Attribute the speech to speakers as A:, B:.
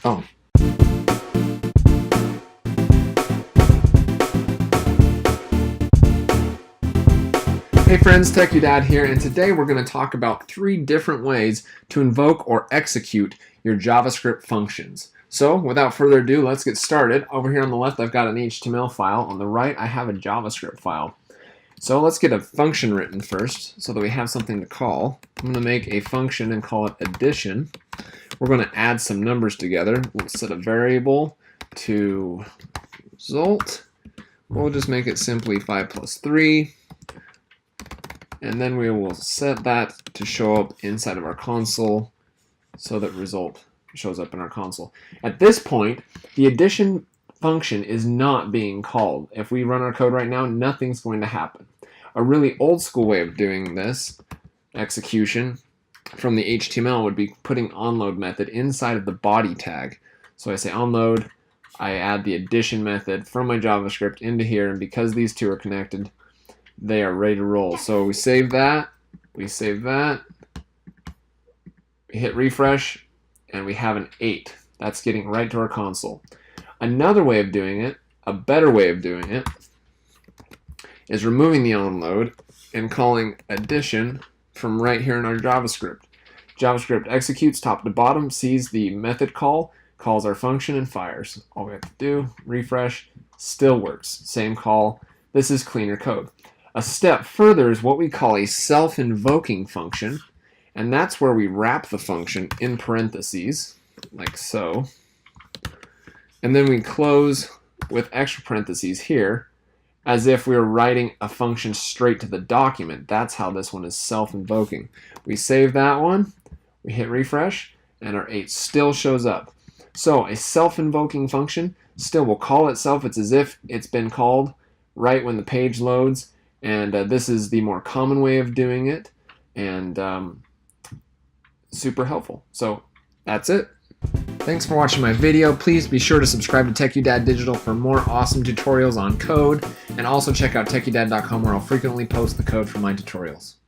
A: Oh. Hey friends, TechUDad here, and today we're going to talk about 3 different ways to invoke or execute your JavaScript functions. So without further ado, let's get started. Over here on the left I've got an HTML file. On the right I have a JavaScript file. So let's get a function written first so that we have something to call. I'm going to make a function and call it addition. We're going to add some numbers together. We'll set a variable to result. We'll just make it simply 5 plus 3. And then we will set that to show up inside of our console so that result shows up in our console. At this point, the addition function is not being called. If we run our code right now, nothing's going to happen. A really old school way of doing this execution from the HTML would be putting onload method inside of the body tag. So I say onload, I add the addition method from my JavaScript into here, and because these two are connected, they are ready to roll. So we save that, we hit refresh, and we have an 8. That's getting right to our console. Another way of doing it, a better way of doing it, is removing the onload and calling addition from right here in our JavaScript. JavaScript executes top to bottom, sees the method call, calls our function, and fires. All we have to do, refresh, still works. Same call. This is cleaner code. A step further is what we call a self-invoking function, and that's where we wrap the function in parentheses, like so, and then we close with extra parentheses here, as if we were writing a function straight to the document. That's how this one is self-invoking. We save that one, we hit refresh, and our 8 still shows up. So a self-invoking function still will call itself. It's as if it's been called right when the page loads. And this is the more common way of doing it, and super helpful. So that's it. Thanks for watching my video. Please be sure to subscribe to TechUDad Digital for more awesome tutorials on code, and also check out techudad.com where I'll frequently post the code for my tutorials.